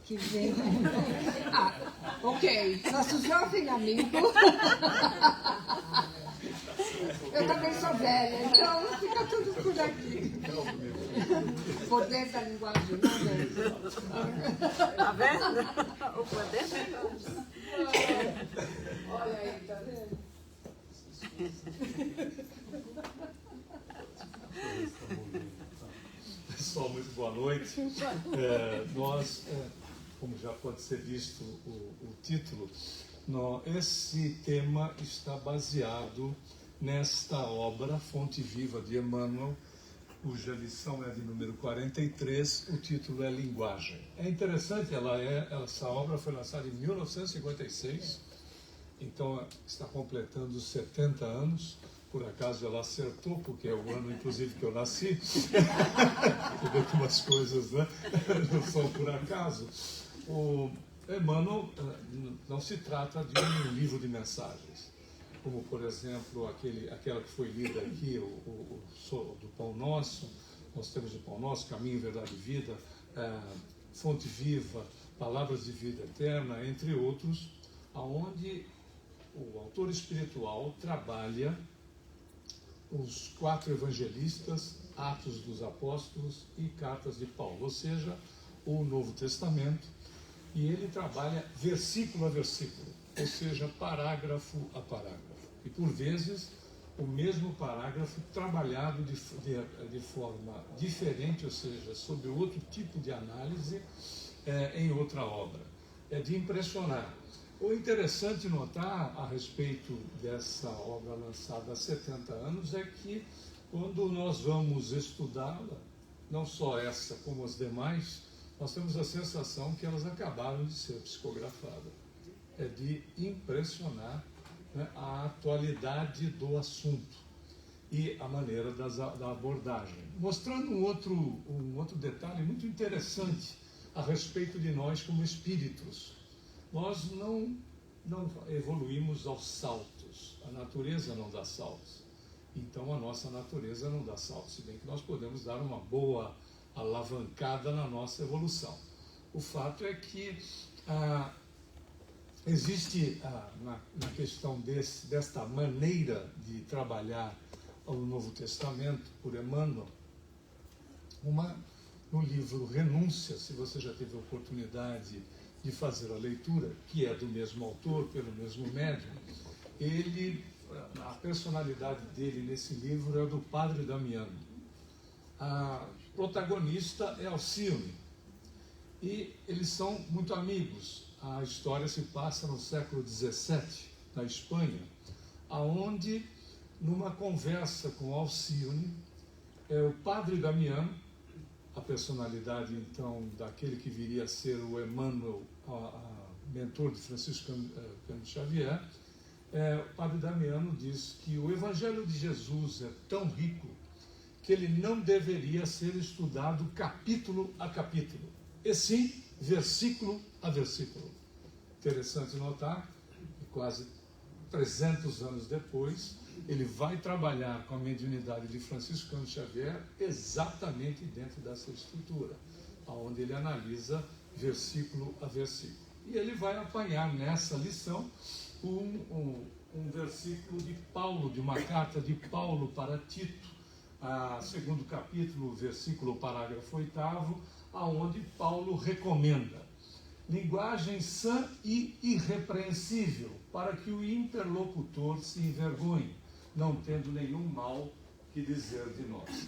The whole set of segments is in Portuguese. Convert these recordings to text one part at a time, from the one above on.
que vem. Ok, nosso jovem amigo. Eu também sou velha, então fica tudo por aqui. Poder da linguagem, não é? Tá vendo? O poder da linguagem. Olha aí, tá vendo? Pessoal, muito boa noite. Nós, como já pode ser visto o título, esse tema está baseado nesta obra, Fonte Viva de Emmanuel, cuja lição é de número 43, o título é Linguagem. É interessante, essa obra foi lançada em 1956, então está completando 70 anos. Por acaso ela acertou, porque é o ano, inclusive, que eu nasci. Você vê que umas coisas, né, não são por acaso. O Emmanuel não se trata de um livro de mensagens, como, por exemplo, aquela que foi lida aqui, do Pão Nosso. Nós temos o Pão Nosso, Caminho, Verdade e Vida, Fonte Viva, Palavras de Vida Eterna, entre outros, onde o autor espiritual trabalha os 4 evangelistas, Atos dos Apóstolos e Cartas de Paulo, ou seja, o Novo Testamento, e ele trabalha versículo a versículo, ou seja, parágrafo a parágrafo, e por vezes o mesmo parágrafo trabalhado de forma diferente, ou seja, sob outro tipo de análise em outra obra. É de impressionar. O interessante notar a respeito dessa obra lançada há 70 anos é que, quando nós vamos estudá-la, não só essa como as demais, nós temos a sensação que elas acabaram de ser psicografadas. É de impressionar, né, a atualidade do assunto e a maneira da abordagem. Mostrando um outro detalhe muito interessante a respeito de nós como espíritos. Nós não evoluímos aos saltos, a natureza não dá saltos, então a nossa natureza não dá saltos, se bem que nós podemos dar uma boa alavancada na nossa evolução. O fato é que existe na questão desta maneira de trabalhar o Novo Testamento por Emmanuel, no livro Renúncia, se você já teve a oportunidade de fazer a leitura, que é do mesmo autor, pelo mesmo médium, a personalidade dele nesse livro é do Padre Damiano. A protagonista é Alcione, e eles são muito amigos. A história se passa no século XVII, na Espanha, aonde, numa conversa com Alcione, o Padre Damiano, a personalidade, então, daquele que viria a ser o Emmanuel, mentor de Francisco Cândido Xavier, o Padre Damiano diz que o Evangelho de Jesus é tão rico que ele não deveria ser estudado capítulo a capítulo, e sim versículo a versículo. Interessante notar que quase 300 anos depois, ele vai trabalhar com a mediunidade de Francisco Cândido Xavier exatamente dentro dessa estrutura, onde ele analisa versículo a versículo. E ele vai apanhar nessa lição um versículo de Paulo, de uma carta de Paulo para Tito, segundo capítulo, versículo, parágrafo 8º, aonde Paulo recomenda linguagem sã e irrepreensível, para que o interlocutor se envergonhe, não tendo nenhum mal que dizer de nós.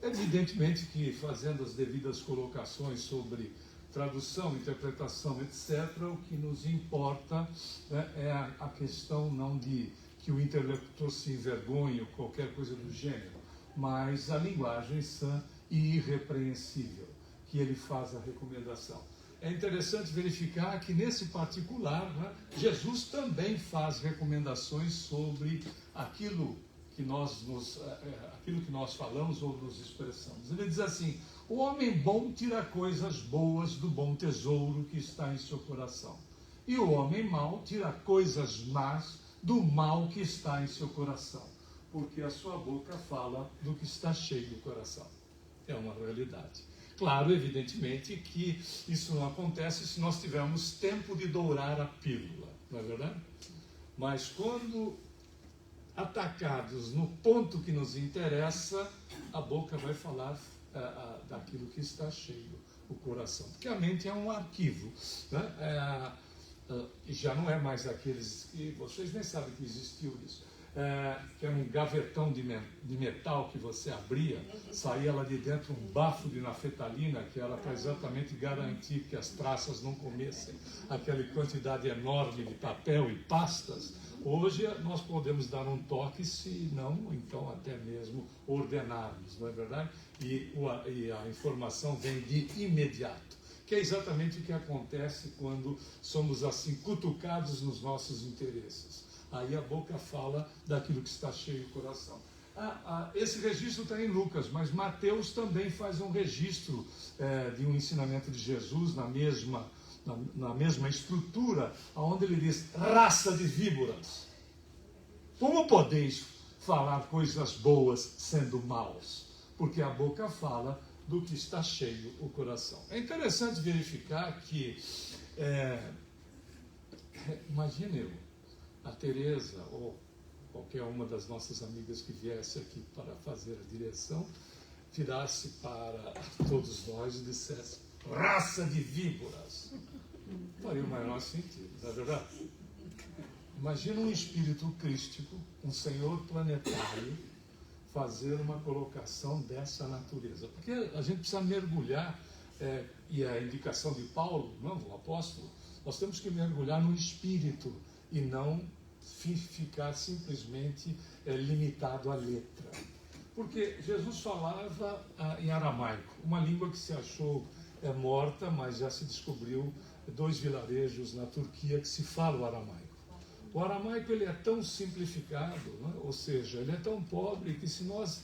Evidentemente que, fazendo as devidas colocações sobre tradução, interpretação, etc., o que nos importa, né, é a questão não de que o interlocutor se envergonhe ou qualquer coisa do gênero, mas a linguagem sã e irrepreensível, que ele faz a recomendação. É interessante verificar que, nesse particular, né, Jesus também faz recomendações sobre aquilo que nós falamos ou nos expressamos. Ele diz assim: o homem bom tira coisas boas do bom tesouro que está em seu coração, e o homem mau tira coisas más do mal que está em seu coração, porque a sua boca fala do que está cheio do coração. É uma realidade. Claro, evidentemente, que isso não acontece se nós tivermos tempo de dourar a pílula, não é verdade? Mas quando atacados no ponto que nos interessa, a boca vai falar daquilo que está cheio, o coração. Porque a mente é um arquivo, né? E já não é mais aqueles que vocês nem sabem que existiu isso. Que era um gavetão de metal que você abria, saía lá de dentro um bafo de naftalina, que era para exatamente garantir que as traças não comessem aquela quantidade enorme de papel e pastas. Hoje nós podemos dar um toque, se não, então até mesmo ordenarmos, não é verdade? E a informação vem de imediato, que é exatamente o que acontece quando somos assim cutucados nos nossos interesses. Aí a boca fala daquilo que está cheio o coração. Esse registro está em Lucas, mas Mateus também faz um registro de um ensinamento de Jesus na mesma estrutura, onde ele diz: raça de víboras, como podeis falar coisas boas sendo maus? Porque a boca fala do que está cheio o coração. É interessante verificar que, imagine a Teresa ou qualquer uma das nossas amigas que viesse aqui para fazer a direção, virasse para todos nós e dissesse: raça de víboras. Faria o maior sentido, não é verdade? Imagina um espírito crístico, um senhor planetário, fazer uma colocação dessa natureza. Porque a gente precisa mergulhar, e a indicação de Paulo, não, o apóstolo, nós temos que mergulhar no espírito e não ficar simplesmente limitado à letra. Porque Jesus falava em aramaico, uma língua que se achou morta, mas já se descobriu 2 vilarejos na Turquia que se fala o aramaico. O aramaico ele é tão simplificado, né? Ou seja, ele é tão pobre que se nós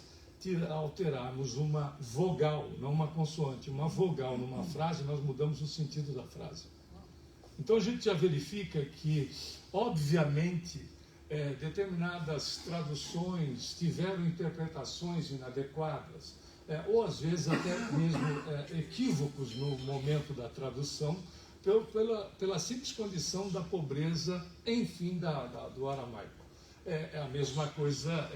alterarmos uma vogal, não uma consoante, uma vogal numa frase, nós mudamos o sentido da frase. Então a gente já verifica que, obviamente, determinadas traduções tiveram interpretações inadequadas, ou às vezes até mesmo equívocos no momento da tradução, pela simples condição da pobreza, enfim, do aramaico. A mesma coisa,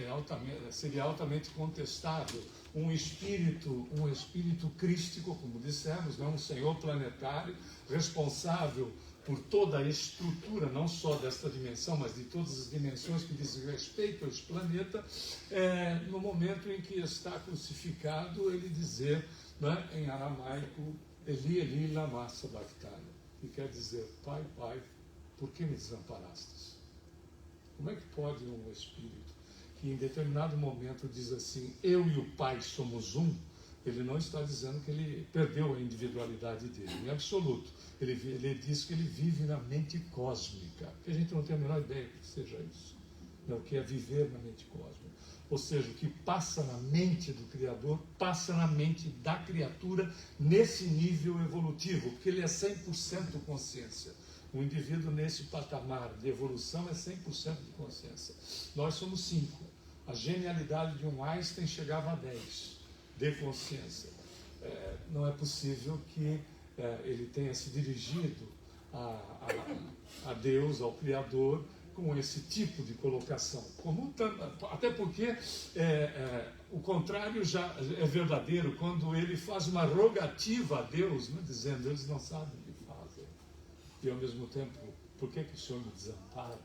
seria altamente contestado um espírito crístico, como dissemos, né? Um senhor planetário responsável por toda a estrutura, não só desta dimensão, mas de todas as dimensões que dizem respeito a este planeta, no momento em que está crucificado, ele dizer, né, em aramaico, Eli, Eli, lama sabachthani, que quer dizer: Pai, Pai, por que me desamparastes? Como é que pode um espírito que em determinado momento diz assim, eu e o Pai somos um? Ele não está dizendo que ele perdeu a individualidade dele, em absoluto. Ele diz que ele vive na mente cósmica, que a gente não tem a menor ideia que seja isso, né? O que é viver na mente cósmica. Ou seja, o que passa na mente do Criador, passa na mente da criatura nesse nível evolutivo, porque ele é 100% consciência. O indivíduo nesse patamar de evolução é 100% de consciência. Nós somos 5. A genialidade de um Einstein chegava a 10 de consciência. Não é possível que ele tenha se dirigido a Deus, ao Criador, com esse tipo de colocação. Até porque o contrário já é verdadeiro, quando ele faz uma rogativa a Deus, né, dizendo, eles não sabem o que fazem. E ao mesmo tempo, por que o Senhor me desampara?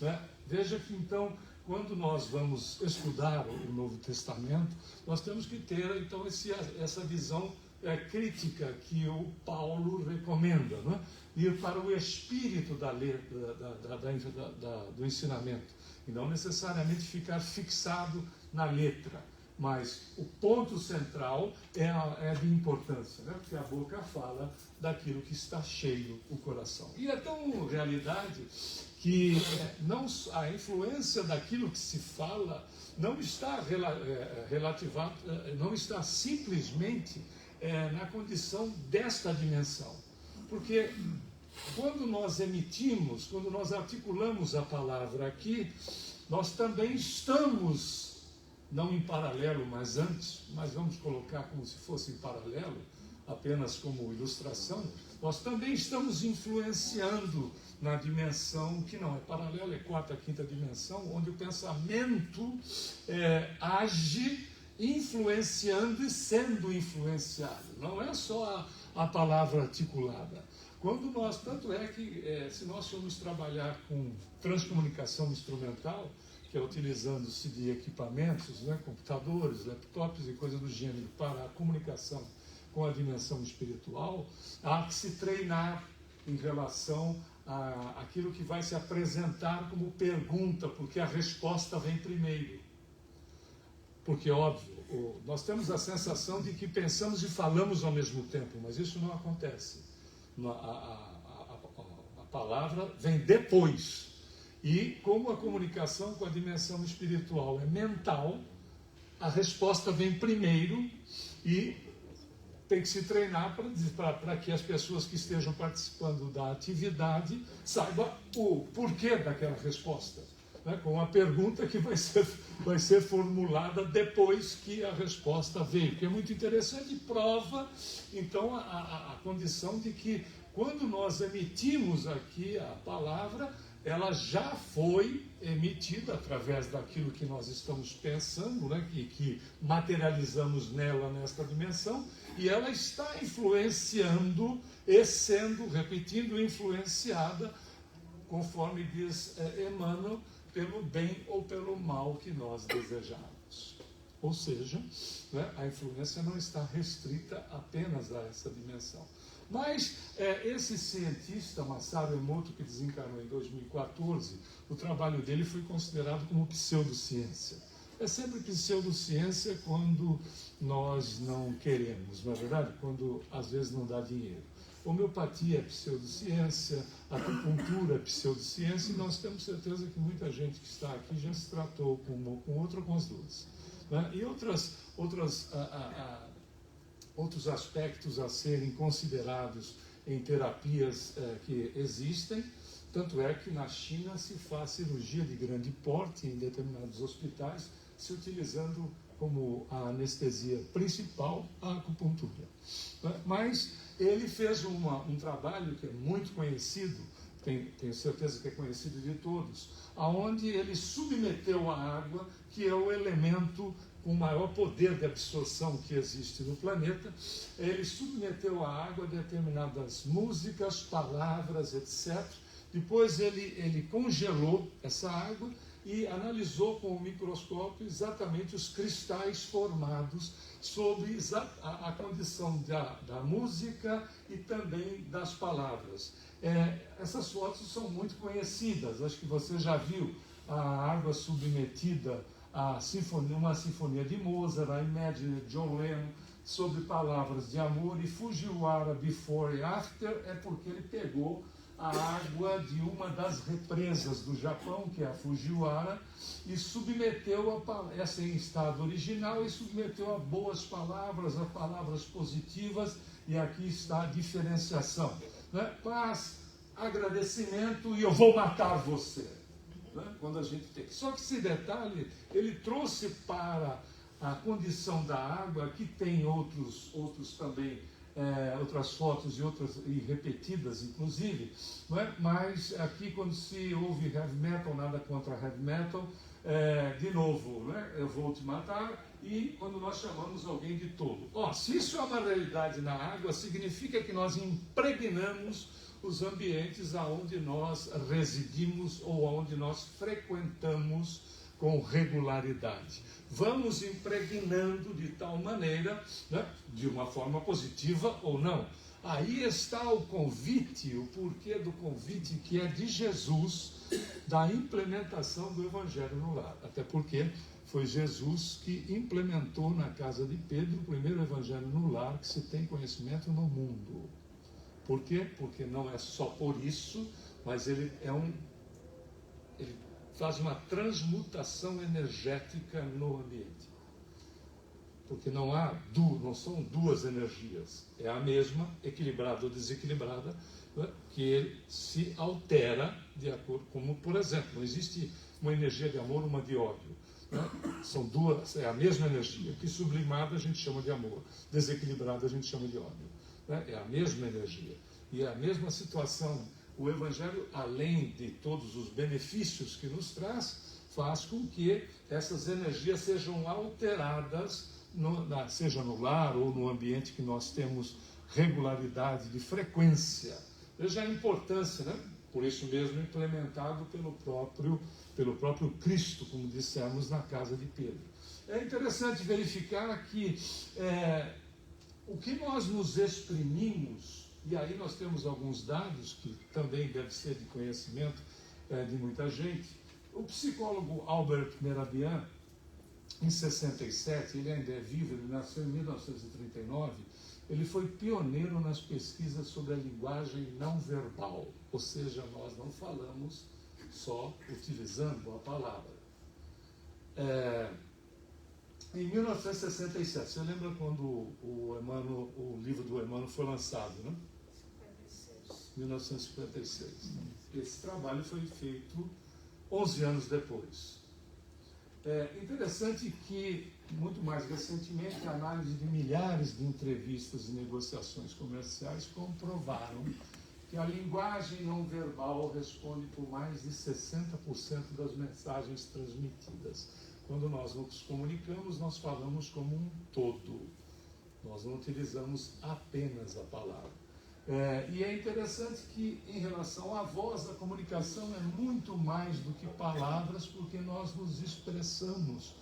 Né? Veja que então, quando nós vamos estudar o Novo Testamento, nós temos que ter então essa visão crítica que o Paulo recomenda, né? Ir para o espírito da letra, do ensinamento, e não necessariamente ficar fixado na letra, mas o ponto central é de importância, né? Porque a boca fala daquilo que está cheio o coração. E é tão realidade que a influência daquilo que se fala não está não está simplesmente na condição desta dimensão. Porque quando nós quando nós articulamos a palavra aqui, nós também estamos, não em paralelo, mas antes, mas vamos colocar como se fosse em paralelo, apenas como ilustração, nós também estamos influenciando na dimensão que não é paralela, é quarta, quinta dimensão, onde o pensamento age influenciando e sendo influenciado. Não é só a palavra articulada. Quando nós, tanto é que se nós formos trabalhar com transcomunicação instrumental, que é utilizando-se de equipamentos, né, computadores, laptops e coisas do gênero para a comunicação com a dimensão espiritual, há que se treinar em relação àquilo que vai se apresentar como pergunta, porque a resposta vem primeiro. Porque, óbvio, nós temos a sensação de que pensamos e falamos ao mesmo tempo, mas isso não acontece. A palavra vem depois. E como a comunicação com a dimensão espiritual é mental, a resposta vem primeiro e tem que se treinar para que as pessoas que estejam participando da atividade saibam o porquê daquela resposta, né? Com a pergunta que vai ser formulada depois que a resposta veio, que é muito interessante e prova, então, a condição de que quando nós emitimos aqui a palavra, ela já foi emitida através daquilo que nós estamos pensando, né? que materializamos nela, nesta dimensão, e ela está influenciando e sendo, repetindo, influenciada, conforme diz Emmanuel, pelo bem ou pelo mal que nós desejamos. Ou seja, né, a influência não está restrita apenas a essa dimensão. Mas esse cientista, Masaru Emoto, que desencarnou em 2014, o trabalho dele foi considerado como pseudociência. É sempre pseudociência quando nós não queremos, não é verdade? Quando às vezes não dá dinheiro. Homeopatia é pseudociência, acupuntura é pseudociência, e nós temos certeza que muita gente que está aqui já se tratou com uma ou com outra, com as duas. Né? E outros aspectos a serem considerados em terapias que existem, tanto é que na China se faz cirurgia de grande porte em determinados hospitais, se utilizando como a anestesia principal a acupuntura. Mas ele fez um trabalho que é muito conhecido, tenho certeza que é conhecido de todos, aonde ele submeteu a água, que é o elemento com o maior poder de absorção que existe no planeta. Ele submeteu a água a determinadas músicas, palavras, etc. Depois ele congelou essa água e analisou com o microscópio exatamente os cristais formados sobre a condição da música e também das palavras. Essas fotos são muito conhecidas, acho que você já viu a água submetida a uma sinfonia de Mozart, a Imagine de John Lennon, sobre palavras de amor, e Fujiwara Before e After é porque ele pegou a água de uma das represas do Japão, que é a Fujiwara, e submeteu essa em estado original, e submeteu a boas palavras, a palavras positivas, e aqui está a diferenciação. Né? Paz, agradecimento e eu vou matar você. Né? Quando a gente tem. Só que esse detalhe, ele trouxe para a condição da água, que tem outros também, outras fotos e repetidas, inclusive, não é? Mas aqui, quando se ouve heavy metal, nada contra heavy metal, de novo, né? Eu vou te matar, e quando nós chamamos alguém de tolo. Se isso é uma realidade na água, significa que nós impregnamos os ambientes aonde nós residimos ou aonde nós frequentamos com regularidade. Vamos impregnando de tal maneira, né, de uma forma positiva ou não. Aí está o convite, o porquê do convite que é de Jesus, da implementação do Evangelho no lar. Até porque foi Jesus que implementou na casa de Pedro o primeiro Evangelho no lar que se tem conhecimento no mundo. Por quê? Porque não é só por isso, mas ele faz uma transmutação energética no ambiente. Porque não são duas energias, é a mesma, equilibrada ou desequilibrada, né, que se altera de acordo, como, por exemplo, não existe uma energia de amor, uma de ódio. Né? São duas, é a mesma energia, que sublimada a gente chama de amor, desequilibrada a gente chama de ódio. né? É a mesma energia. E é a mesma situação. O Evangelho, além de todos os benefícios que nos traz, faz com que essas energias sejam alteradas, seja no lar ou no ambiente que nós temos regularidade de frequência. Veja a importância, né? Por isso mesmo implementado pelo próprio Cristo, como dissemos na casa de Pedro. É interessante verificar que o que nós nos exprimimos, e aí nós temos alguns dados que também deve ser de conhecimento de muita gente. O psicólogo Albert Mehrabian, em 67, ele ainda é vivo, ele nasceu em 1939, ele foi pioneiro nas pesquisas sobre a linguagem não verbal, ou seja, nós não falamos só utilizando a palavra. Em 1967, você lembra quando o livro do Emmanuel foi lançado, né? 1956. Esse trabalho foi feito 11 anos depois. É interessante que, muito mais recentemente, a análise de milhares de entrevistas e negociações comerciais comprovaram que a linguagem não verbal responde por mais de 60% das mensagens transmitidas. Quando nós nos comunicamos, nós falamos como um todo. Nós não utilizamos apenas a palavra. E é interessante que, em relação à voz, a comunicação é muito mais do que palavras, porque nós nos expressamos.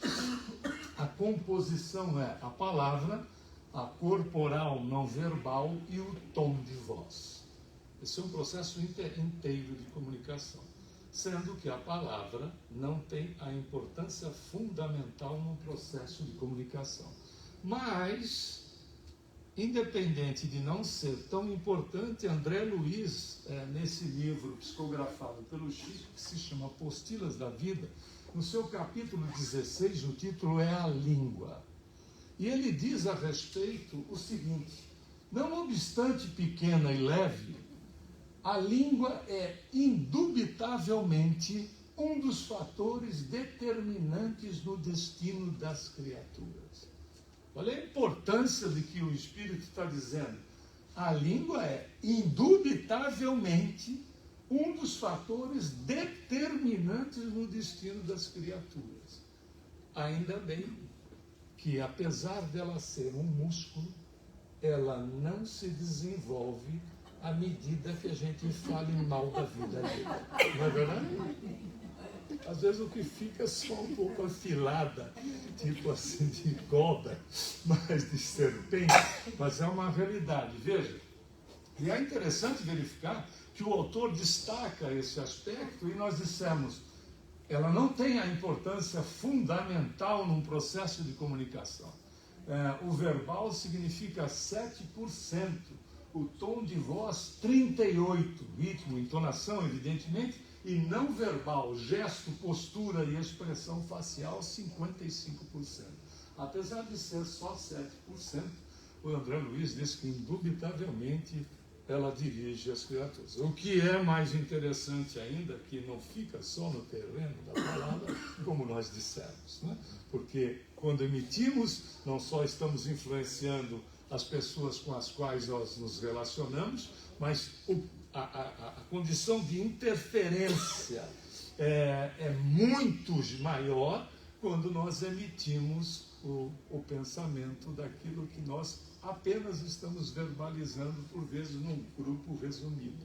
A composição é a palavra, a corporal não verbal e o tom de voz. Esse é um processo inteiro de comunicação, sendo que a palavra não tem a importância fundamental no processo de comunicação. Mas, independente de não ser tão importante, André Luiz, nesse livro psicografado pelo Chico, que se chama Apostilas da Vida, no seu capítulo 16, o título é A Língua. E ele diz a respeito o seguinte: não obstante pequena e leve, a língua é indubitavelmente um dos fatores determinantes no destino das criaturas. Olha a importância de que o Espírito está dizendo. A língua é indubitavelmente um dos fatores determinantes no destino das criaturas. Ainda bem que, apesar dela ser um músculo, ela não se desenvolve à medida que a gente fale mal da vida dele. Não é verdade? Às vezes o que fica é só um pouco afilada, tipo assim de cobra, mas de serpente, mas é uma realidade. Veja, e é interessante verificar que o autor destaca esse aspecto e nós dissemos, ela não tem a importância fundamental num processo de comunicação. O verbal significa 7%, o tom de voz 38%, ritmo, entonação, evidentemente, e não verbal, gesto, postura e expressão facial 55%. Apesar de ser só 7%, o André Luiz diz que indubitavelmente ela dirige as criaturas. O que é mais interessante ainda, que não fica só no terreno da palavra, como nós dissemos, né? Porque quando emitimos, não só estamos influenciando as pessoas com as quais nós nos relacionamos, mas a condição de interferência é muito maior quando nós emitimos o pensamento daquilo que nós apenas estamos verbalizando, por vezes, num grupo resumido.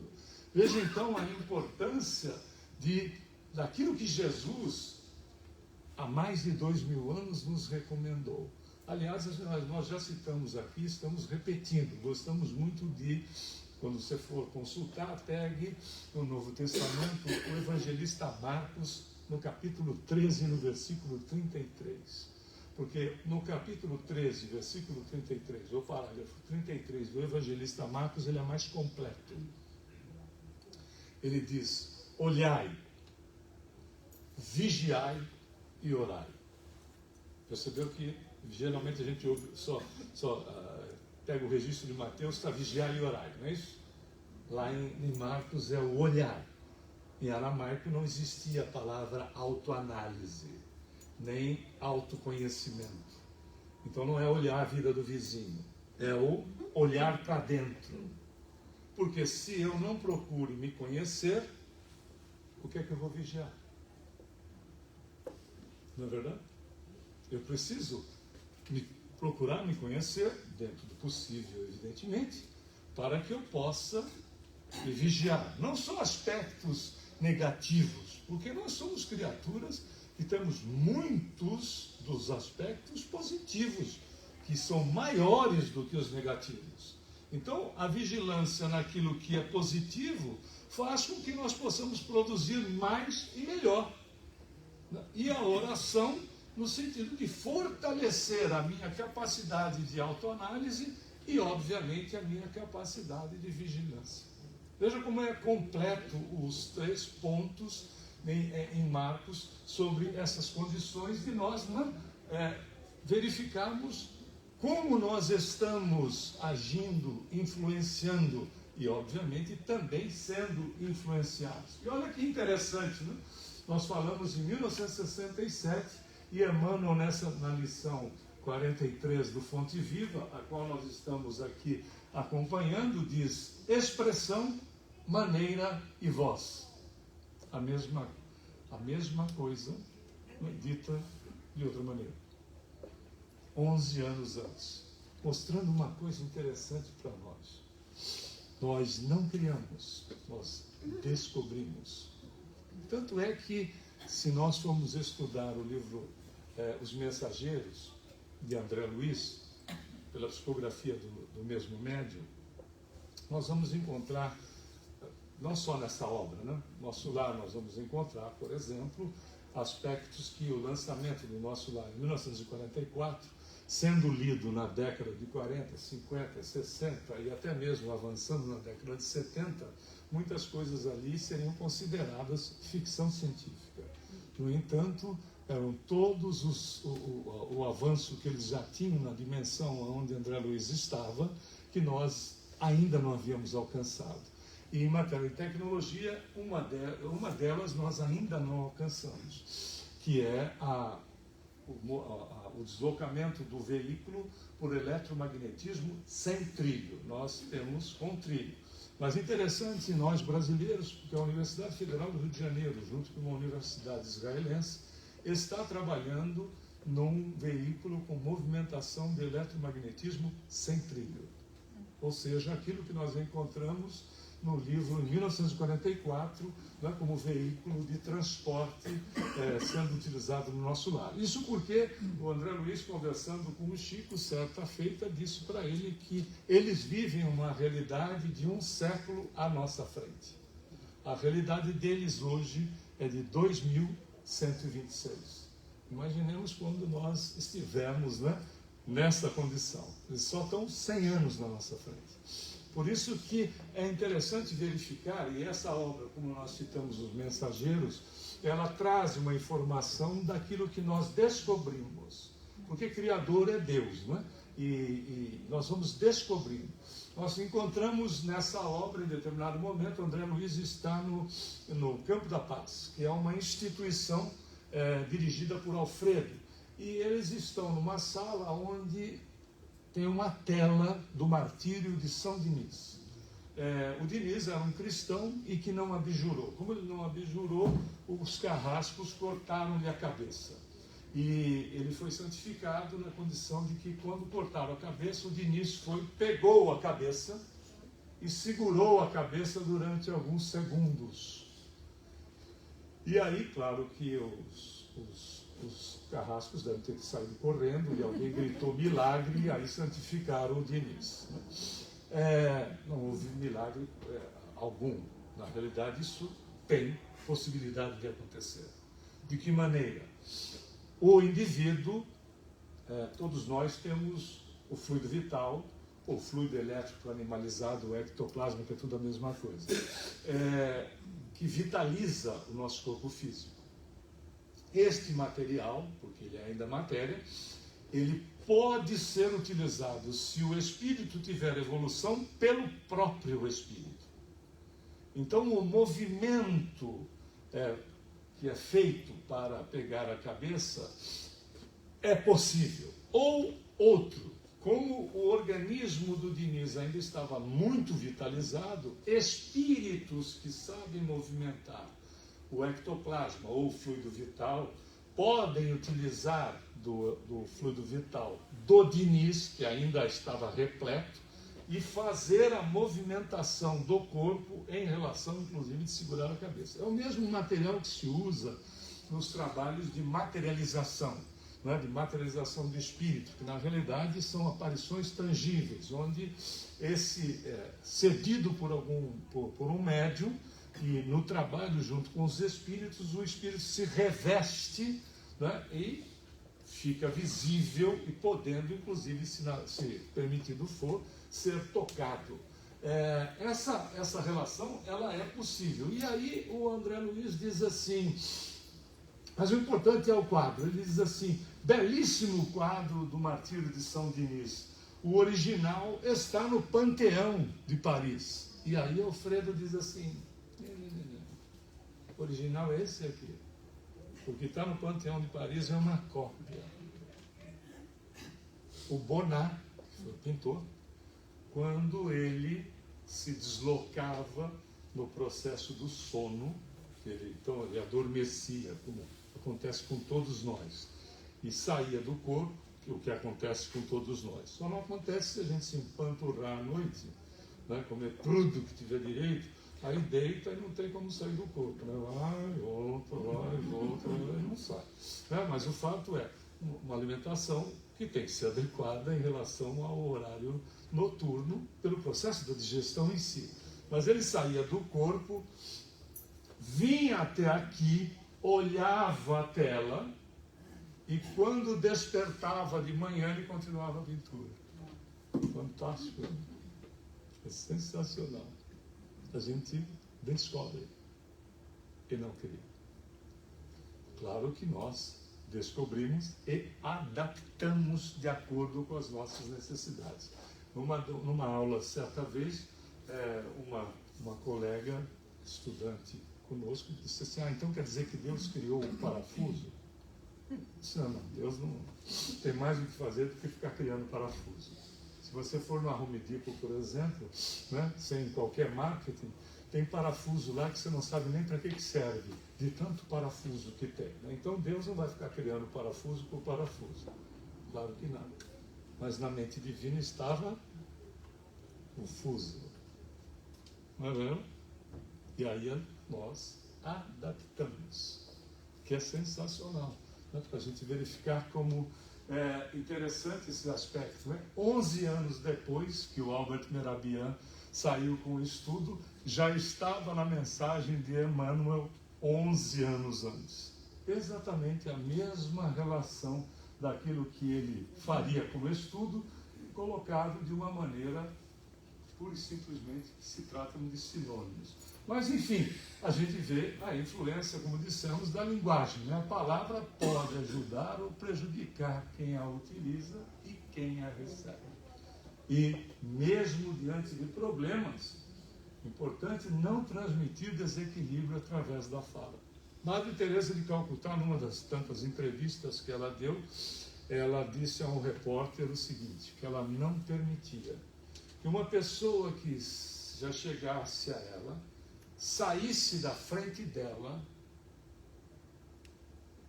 Veja, então, a importância daquilo que Jesus, há mais de 2000 anos, nos recomendou. Aliás, nós já citamos aqui, estamos repetindo, gostamos muito de, quando você for consultar, pegue no Novo Testamento o evangelista Marcos, no capítulo 13, no versículo 33. Porque no capítulo 13, versículo 33, ou parágrafo 33 do evangelista Marcos, ele é mais completo. Ele diz, olhai, vigiai e orai. Percebeu que geralmente a gente ouve, só pega o registro de Mateus, está vigiar e orar, não é isso? Lá em Marcos é o olhar. Em aramaico não existia a palavra autoanálise, nem autoconhecimento. Então não é olhar a vida do vizinho, é o olhar para dentro. Porque se eu não procuro me conhecer, o que é que eu vou vigiar? Não é verdade? Eu preciso procurar me conhecer, dentro do possível, evidentemente, para que eu possa me vigiar. Não só aspectos negativos, porque nós somos criaturas e temos muitos dos aspectos positivos, que são maiores do que os negativos. Então, a vigilância naquilo que é positivo faz com que nós possamos produzir mais e melhor. E a oração, no sentido de fortalecer a minha capacidade de autoanálise e, obviamente, a minha capacidade de vigilância. Veja como é completo os 3 pontos em Marcos sobre essas condições de nós verificarmos como nós estamos agindo, influenciando e, obviamente, também sendo influenciados. E olha que interessante, né? Nós falamos em 1967 e Emmanuel, na lição 43 do Fonte Viva, a qual nós estamos aqui acompanhando, diz: expressão, maneira e voz. A mesma coisa, dita de outra maneira. 11 anos antes, mostrando uma coisa interessante para nós. Nós não criamos, nós descobrimos. Tanto é que, se nós formos estudar o livro Os Mensageiros, de André Luiz, pela psicografia do mesmo médium, nós vamos encontrar, não só nessa obra, né? Nosso Lar, nós vamos encontrar, por exemplo, aspectos que o lançamento do Nosso Lar, em 1944, sendo lido na década de 40, 50, 60 e até mesmo avançando na década de 70, muitas coisas ali seriam consideradas ficção científica. No entanto, eram todos o avanço que eles já tinham na dimensão onde André Luiz estava, que nós ainda não havíamos alcançado. E em matéria de tecnologia, uma delas nós ainda não alcançamos, que é o deslocamento do veículo por eletromagnetismo sem trilho. Nós temos com trilho. Mas interessante, nós brasileiros, porque a Universidade Federal do Rio de Janeiro, junto com uma universidade israelense, está trabalhando num veículo com movimentação de eletromagnetismo sem trilho. Ou seja, aquilo que nós encontramos no livro, em 1944, né, como veículo de transporte sendo utilizado no nosso lar. Isso porque o André Luiz, conversando com o Chico, certa feita, disse para ele que eles vivem uma realidade de 1 século à nossa frente. A realidade deles hoje é de 2126. Imaginemos quando nós estivermos, né, nessa condição. Eles só estão 100 anos na nossa frente. Por isso que é interessante verificar, e essa obra, como nós citamos os Mensageiros, ela traz uma informação daquilo que nós descobrimos. Porque Criador é Deus, não é? E nós vamos descobrindo. Nós encontramos nessa obra, em determinado momento, André Luiz está no Campo da Paz, que é uma instituição dirigida por Alfredo. E eles estão numa sala onde tem uma tela do martírio de São Denis. O Denis era um cristão e que não abjurou. Como ele não abjurou, os carrascos cortaram-lhe a cabeça. E ele foi santificado na condição de que, quando cortaram a cabeça, o Denis pegou a cabeça e segurou a cabeça durante alguns segundos. E aí, claro que os carrascos devem ter saído correndo e alguém gritou milagre e aí santificaram o Denis. Não houve milagre algum. Na realidade, isso tem possibilidade de acontecer. De que maneira? O indivíduo, todos nós temos o fluido vital, o fluido elétrico animalizado, o ectoplasma, que é tudo a mesma coisa, que vitaliza o nosso corpo físico. Este material, porque ele é ainda matéria, ele pode ser utilizado, se o espírito tiver evolução, pelo próprio espírito. Então, o movimento que é feito para pegar a cabeça é possível. Ou outro, como o organismo do Diniz ainda estava muito vitalizado, espíritos que sabem movimentar o ectoplasma ou o fluido vital podem utilizar do fluido vital do Diniz, que ainda estava repleto, e fazer a movimentação do corpo em relação, inclusive, de segurar a cabeça. É o mesmo material que se usa nos trabalhos de materialização, né, de materialização do espírito, que na realidade são aparições tangíveis, onde esse cedido por um médium, e no trabalho junto com os espíritos, o espírito se reveste, né, e fica visível e podendo, inclusive, se permitido for, ser tocado. Essa relação, ela é possível. E aí o André Luiz diz assim, mas o importante é o quadro. Ele diz assim, belíssimo quadro do Martírio de São Diniz. O original está no Panteão de Paris. E aí Alfredo diz assim, o original é esse aqui. O que está no Panteão de Paris é uma cópia. O Bonnat, que foi o pintor, quando ele se deslocava no processo do sono, então ele adormecia, como acontece com todos nós, e saía do corpo, o que acontece com todos nós. Só não acontece se a gente se empanturrar à noite, né, comer tudo que tiver direito, aí deita e não tem como sair do corpo, né? Vai e volta, e não sai. Né? Mas o fato é, uma alimentação que tem que ser adequada em relação ao horário noturno, pelo processo da digestão em si. Mas ele saía do corpo, vinha até aqui, olhava a tela, e quando despertava de manhã, ele continuava a pintura. Fantástico, né? É sensacional. A gente descobre e não cria. Claro que nós descobrimos e adaptamos de acordo com as nossas necessidades. Numa aula, certa vez, uma colega estudante conosco disse assim, então quer dizer que Deus criou o parafuso? Disse, não, Deus não tem mais o que fazer do que ficar criando parafuso. Se você for no Home Depot, por exemplo, né, sem qualquer marketing, tem parafuso lá que você não sabe nem para que serve, de tanto parafuso que tem. Né? Então Deus não vai ficar criando parafuso por parafuso. Claro que não. Mas na mente divina estava o fuso. Não é mesmo? E aí nós adaptamos, que é sensacional, né? Para a gente verificar como é interessante esse aspecto. Né? 11 anos depois que o Albert Merabian saiu com o estudo, já estava na mensagem de Emmanuel 11 anos antes. Exatamente a mesma relação daquilo que ele faria como estudo, colocado de uma maneira pura e simplesmente que se tratam de sinônimos. Mas, enfim, a gente vê a influência, como dissemos, da linguagem. Né? A palavra pode ajudar ou prejudicar quem a utiliza e quem a recebe. E, mesmo diante de problemas, é importante não transmitir desequilíbrio através da fala. Madre Teresa de Calcutá, numa das tantas entrevistas que ela deu, ela disse a um repórter o seguinte, que ela não permitia que uma pessoa que já chegasse a ela, saísse da frente dela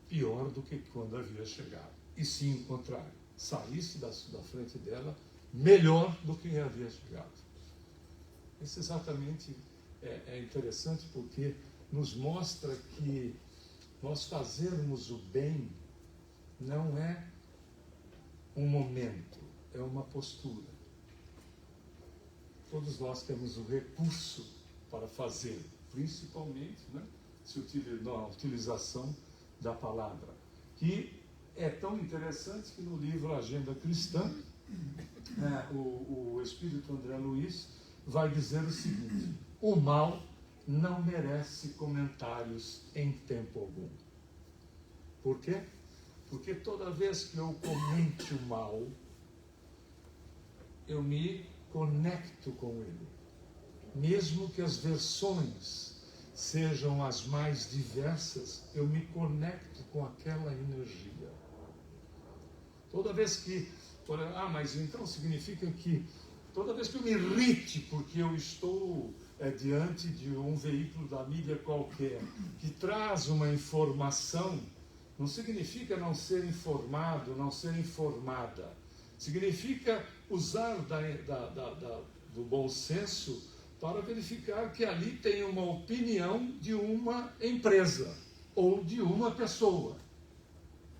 pior do que quando havia chegado. E sim, o contrário, saísse da frente dela melhor do que havia chegado. Isso exatamente é interessante porque nos mostra que nós fazermos o bem não é um momento, é uma postura. Todos nós temos o recurso para fazer, principalmente, né, na utilização da palavra, que é tão interessante que no livro Agenda Cristã, o espírito André Luiz vai dizer o seguinte: o mal não merece comentários em tempo algum. Por quê? Porque toda vez que eu comente o mal, eu me conecto com ele. Mesmo que as versões sejam as mais diversas, eu me conecto com aquela energia. Toda vez que mas então significa que toda vez que eu me irrite porque eu estou diante de um veículo da mídia qualquer que traz uma informação, não significa não ser informado, não ser informada. Significa usar do bom senso para verificar que ali tem uma opinião de uma empresa ou de uma pessoa.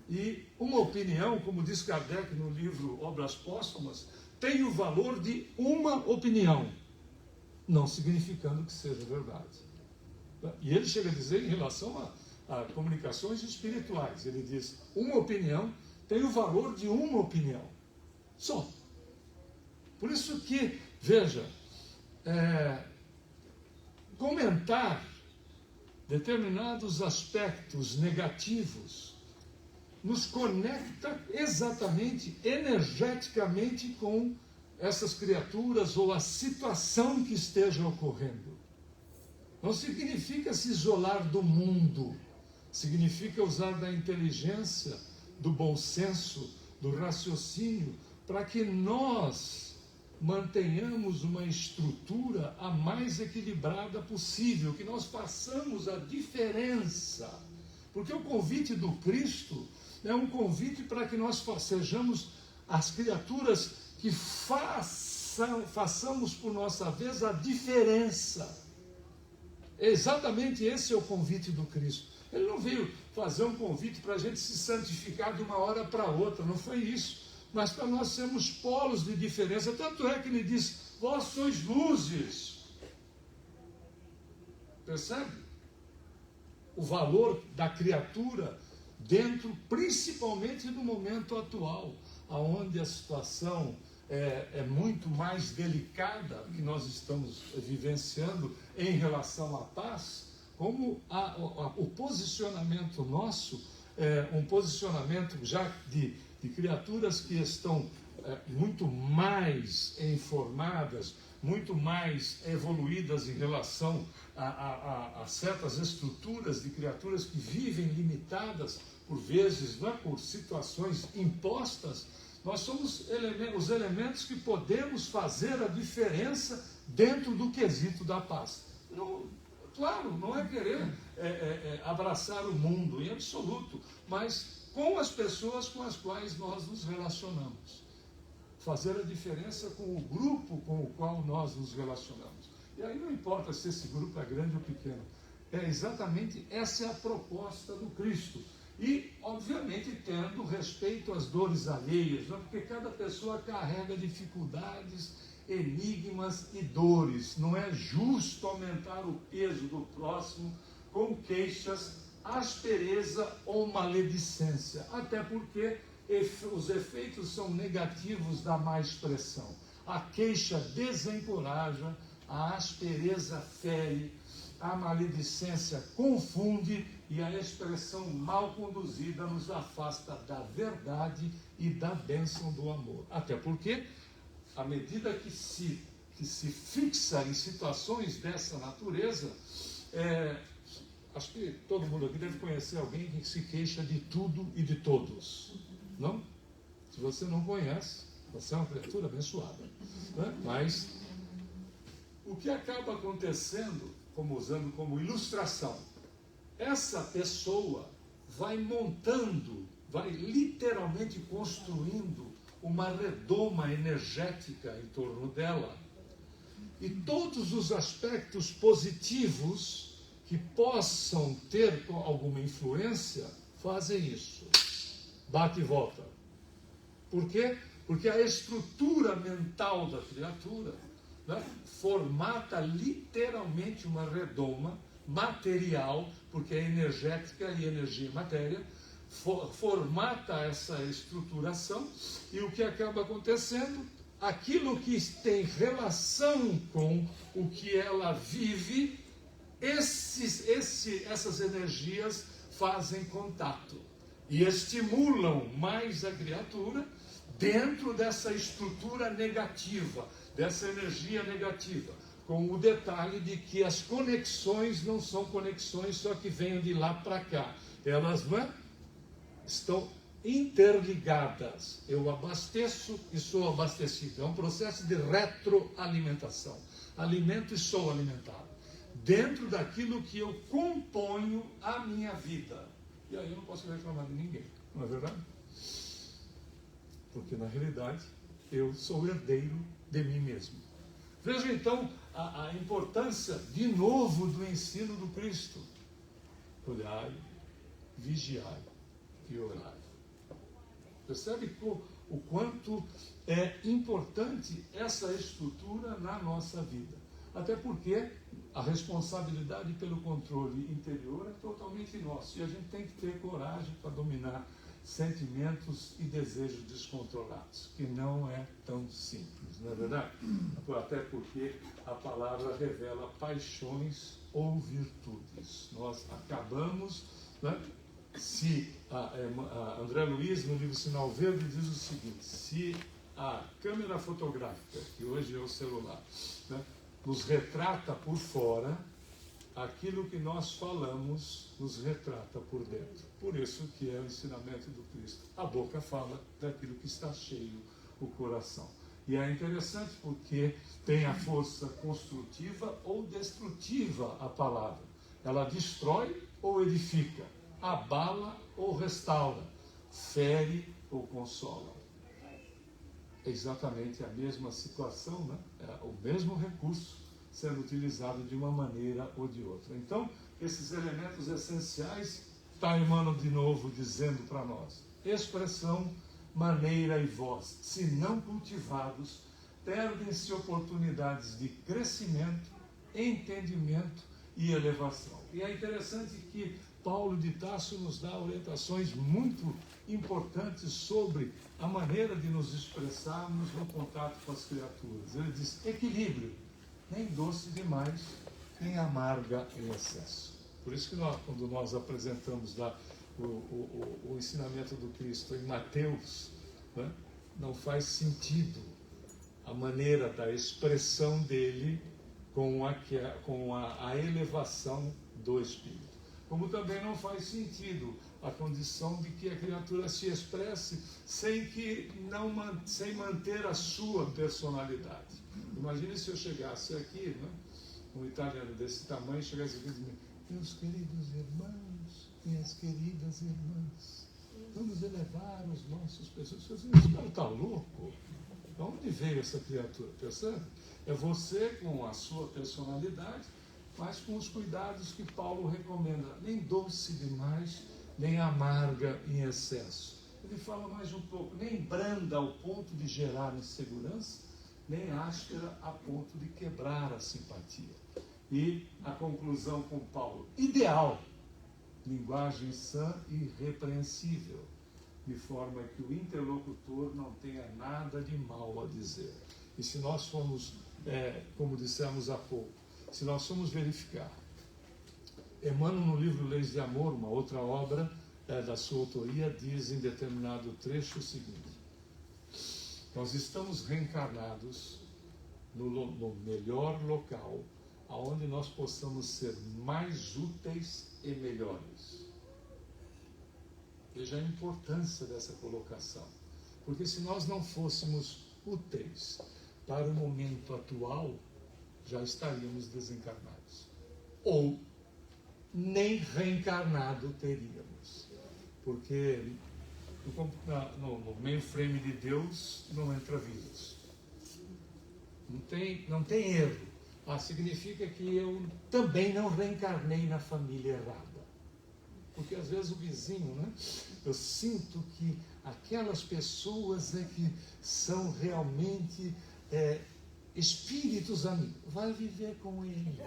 E uma opinião, como diz Kardec no livro Obras Póstumas, tem o valor de uma opinião, não significando que seja verdade. E ele chega a dizer em relação a comunicações espirituais, ele diz, uma opinião tem o valor de uma opinião, só. Por isso que, veja, comentar determinados aspectos negativos nos conecta exatamente, energeticamente com essas criaturas ou a situação que esteja ocorrendo. Não significa se isolar do mundo, significa usar da inteligência, do bom senso, do raciocínio, para que nós mantenhamos uma estrutura a mais equilibrada possível, que nós façamos a diferença. Porque o convite do Cristo é um convite para que nós sejamos as criaturas que façamos por nossa vez a diferença. Exatamente esse é o convite do Cristo. Ele não veio fazer um convite para a gente se santificar de uma hora para outra, não foi isso. Mas para nós sermos polos de diferença. Tanto é que ele diz, vós sois luzes. Percebe? O valor da criatura dentro, principalmente no momento atual, onde a situação é muito mais delicada que nós estamos vivenciando em relação à paz, como o posicionamento nosso um posicionamento já de criaturas que estão muito mais informadas, muito mais evoluídas em relação a certas estruturas de criaturas que vivem limitadas, por vezes, por situações impostas. Nós somos os elementos que podemos fazer a diferença dentro do quesito da paz. Claro, não é querer abraçar o mundo em absoluto, mas com as pessoas com as quais nós nos relacionamos. Fazer a diferença com o grupo com o qual nós nos relacionamos. E aí não importa se esse grupo é grande ou pequeno. Exatamente essa é a proposta do Cristo. E, obviamente, tendo respeito às dores alheias, não? Porque cada pessoa carrega dificuldades, enigmas e dores. Não é justo aumentar o peso do próximo com queixas, aspereza ou maledicência. Até porque os efeitos são negativos da má expressão. A queixa desencoraja, a aspereza fere, a maledicência confunde e a expressão mal conduzida nos afasta da verdade e da bênção do amor. Até porque, à medida que se fixa em situações dessa natureza, acho que todo mundo aqui deve conhecer alguém que se queixa de tudo e de todos. Não? Se você não conhece, você é uma criatura abençoada. Né? Mas o que acaba acontecendo, usando como ilustração, essa pessoa vai montando, vai literalmente construindo uma redoma energética em torno dela. E todos os aspectos positivos que possam ter alguma influência fazem isso. Bate e volta. Por quê? Porque a estrutura mental da criatura, né, formata literalmente uma redoma material, porque é energética e energia e matéria, formata essa estruturação, e o que acaba acontecendo? Aquilo que tem relação com o que ela vive, essas energias fazem contato e estimulam mais a criatura dentro dessa estrutura negativa, dessa energia negativa, com o detalhe de que as conexões não são conexões só que venham de lá para cá, elas estão interligadas. Eu abasteço e sou abastecido. É um processo de retroalimentação. Alimento e sou alimentado. Dentro daquilo que eu componho a minha vida. E aí eu não posso reclamar de ninguém, não é verdade? Porque na realidade eu sou herdeiro de mim mesmo. Veja então a importância de novo do ensino do Cristo. Olhai, vigiai e orai. Percebe o quanto é importante essa estrutura na nossa vida. Até porque a responsabilidade pelo controle interior é totalmente nossa. E a gente tem que ter coragem para dominar sentimentos e desejos descontrolados, que não é tão simples, não é verdade? Até porque a palavra revela paixões ou virtudes. Nós acabamos, né? Se a André Luiz, no livro Sinal Verde, diz o seguinte: se a câmera fotográfica, que hoje é o celular, né, nos retrata por fora, aquilo que nós falamos nos retrata por dentro. Por isso que é o ensinamento do Cristo. A boca fala daquilo que está cheio o coração. E é interessante porque tem a força construtiva ou destrutiva a palavra. Ela destrói ou edifica, abala ou restaura, fere ou consola. É exatamente a mesma situação, né? É o mesmo recurso sendo utilizado de uma maneira ou de outra. Então, esses elementos essenciais, está Emmanuel de novo dizendo para nós: expressão, maneira e voz, se não cultivados, perdem-se oportunidades de crescimento, entendimento e elevação. E é interessante que Paulo de Tarso nos dá orientações muito importantes sobre a maneira de nos expressarmos no contato com as criaturas. Ele diz: equilíbrio, nem doce demais, nem amarga em excesso. Por isso que quando nós apresentamos lá o ensinamento do Cristo em Mateus, né, não faz sentido a maneira da expressão dele com a elevação do Espírito. Como também não faz sentido a condição de que a criatura se expresse sem manter a sua personalidade. Imagine se eu chegasse aqui, né, um italiano desse tamanho, chegasse aqui e dissesse: meus queridos irmãos, minhas queridas irmãs, vamos elevar os nossos pessoas. Esse cara está louco? De onde veio essa criatura? Percebe? É você com a sua personalidade, mas com os cuidados que Paulo recomenda. Nem doce demais, nem amarga em excesso. Ele fala mais um pouco: nem branda ao ponto de gerar insegurança, nem áspera a ponto de quebrar a simpatia. E a conclusão com Paulo: ideal, linguagem sã e irrepreensível, de forma que o interlocutor não tenha nada de mal a dizer. E se nós formos, como dissemos há pouco, se nós formos verificar, Emmanuel, no livro Leis de Amor, uma outra obra da sua autoria, diz em determinado trecho o seguinte: nós estamos reencarnados no melhor local aonde nós possamos ser mais úteis e melhores. Veja a importância dessa colocação. Porque se nós não fôssemos úteis para o momento atual, já estaríamos desencarnados. Ou nem reencarnado teríamos. Porque no mainframe de Deus não entra vírus. Não tem erro. Significa que eu também não reencarnei na família errada. Porque às vezes o vizinho, né? Eu sinto que aquelas pessoas que são realmente espíritos amigos. Vai viver com eles.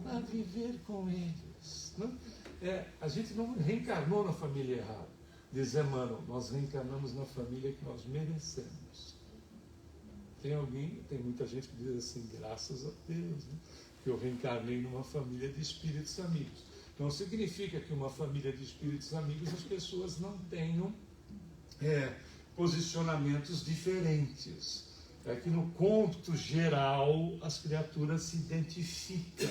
Vai viver com eles. Né? A gente não reencarnou na família errada. Diz Emmanuel: nós reencarnamos na família que nós merecemos. Tem muita gente que diz assim: graças a Deus, né, que eu reencarnei numa família de espíritos amigos. Não significa que uma família de espíritos amigos as pessoas não tenham posicionamentos diferentes. É que no cômputo geral as criaturas se identificam.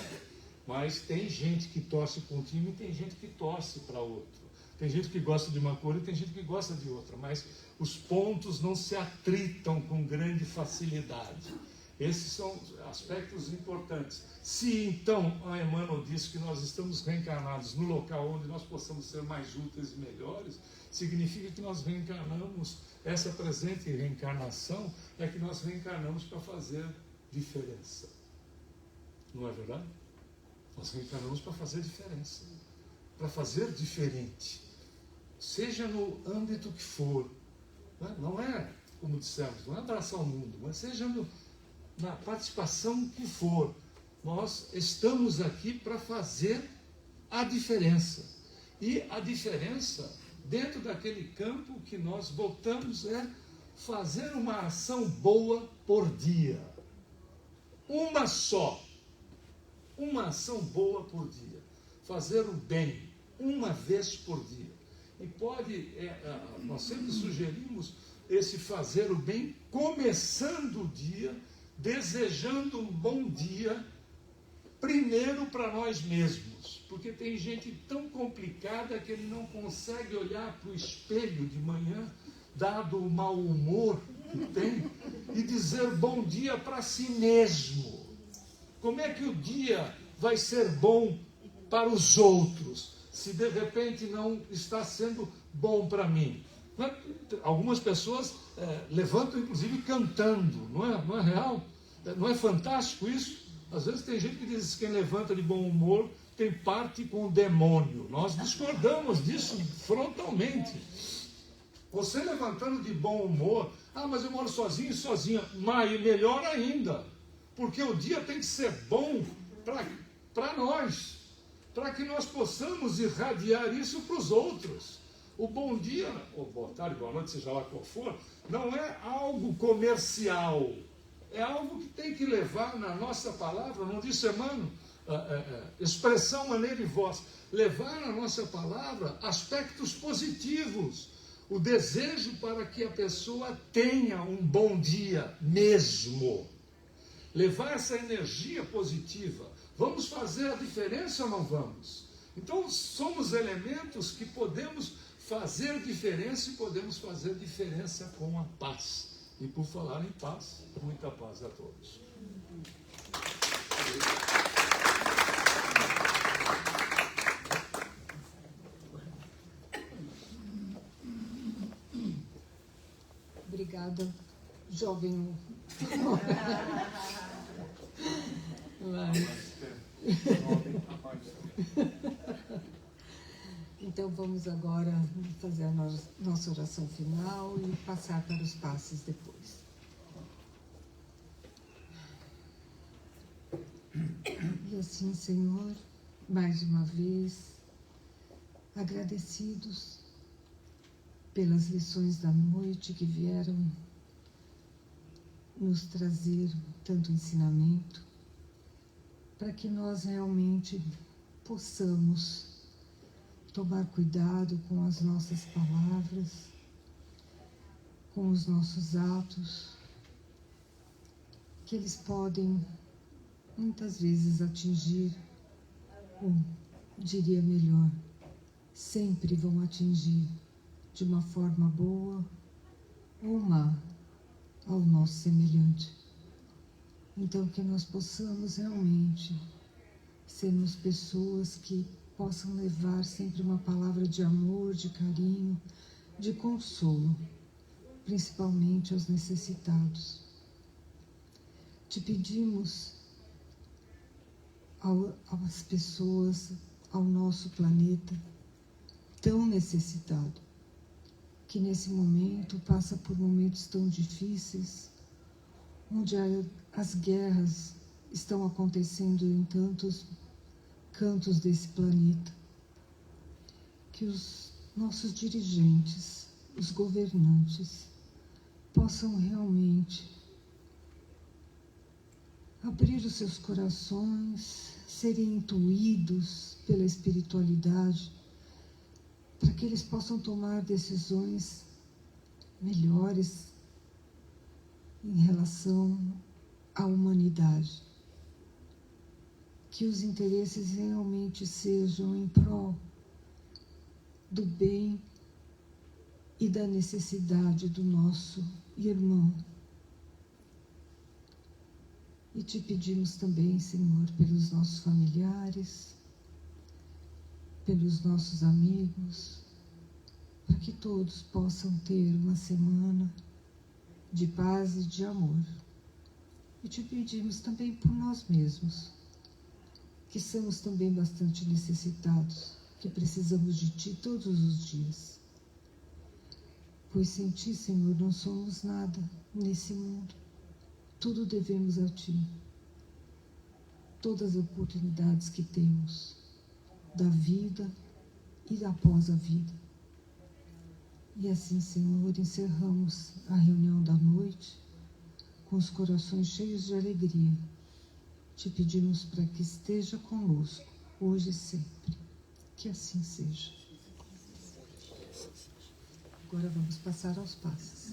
Mas tem gente que torce para um time e tem gente que torce para outro. Tem gente que gosta de uma cor e tem gente que gosta de outra, mas os pontos não se atritam com grande facilidade. Esses são aspectos importantes. Se então a Emmanuel diz que nós estamos reencarnados no local onde nós possamos ser mais úteis e melhores, significa que nós reencarnamos, essa presente reencarnação é que nós reencarnamos para fazer diferença. Não é verdade? Nós reencarnamos para fazer diferença, para fazer diferente, seja no âmbito que for. Não é, como dissemos, não é abraçar o mundo, mas seja na participação que for. Nós estamos aqui para fazer a diferença. E a diferença, dentro daquele campo que nós botamos, é fazer uma ação boa por dia. Uma só. Uma ação boa por dia. Fazer o bem, uma vez por dia. E nós sempre sugerimos esse fazer o bem começando o dia, desejando um bom dia, primeiro para nós mesmos. Porque tem gente tão complicada que ele não consegue olhar para o espelho de manhã, dado o mau humor que tem, e dizer bom dia para si mesmo. Como é que o dia vai ser bom para os outros, se de repente não está sendo bom para mim? Algumas pessoas levantam inclusive cantando, não é real? Não é fantástico isso? Às vezes tem gente que diz que quem levanta de bom humor tem parte com o demônio. Nós discordamos disso frontalmente. Você levantando de bom humor, mas eu moro sozinho e sozinha, mas melhor ainda, porque o dia tem que ser bom para nós, para que nós possamos irradiar isso para os outros. O bom dia, ou boa tarde, boa noite, seja lá qual for, não é algo comercial, é algo que tem que levar na nossa palavra, não disse Emmanuel, expressão, maneira e voz, levar na nossa palavra aspectos positivos, o desejo para que a pessoa tenha um bom dia mesmo, levar essa energia positiva. Vamos fazer a diferença ou não vamos? Então somos elementos que podemos fazer diferença e podemos fazer diferença com a paz. E por falar em paz, muita paz a todos. Obrigada, jovem. Então vamos agora fazer a nossa oração final e passar para os passes depois. E assim, Senhor, mais uma vez, agradecidos pelas lições da noite que vieram nos trazer tanto ensinamento, para que nós realmente possamos tomar cuidado com as nossas palavras, com os nossos atos, que eles podem muitas vezes atingir, ou diria melhor, sempre vão atingir de uma forma boa ou má ao nosso semelhante. Então que nós possamos realmente sermos pessoas que possam levar sempre uma palavra de amor, de carinho, de consolo, principalmente aos necessitados. Te pedimos às pessoas, ao nosso planeta tão necessitado, que nesse momento passa por momentos tão difíceis, onde as guerras estão acontecendo em tantos cantos desse planeta, que os nossos dirigentes, os governantes, possam realmente abrir os seus corações, serem intuídos pela espiritualidade, para que eles possam tomar decisões melhores em relação à humanidade. Que os interesses realmente sejam em prol do bem e da necessidade do nosso irmão. E te pedimos também, Senhor, pelos nossos familiares, pelos nossos amigos, para que todos possam ter uma semana de paz e de amor. E te pedimos também por nós mesmos, que somos também bastante necessitados, que precisamos de Ti todos os dias. Pois sem Ti, Senhor, não somos nada nesse mundo. Tudo devemos a Ti. Todas as oportunidades que temos da vida e após a vida. E assim, Senhor, encerramos a reunião da noite com os corações cheios de alegria. Te pedimos para que esteja conosco, hoje e sempre. Que assim seja. Agora vamos passar aos passos.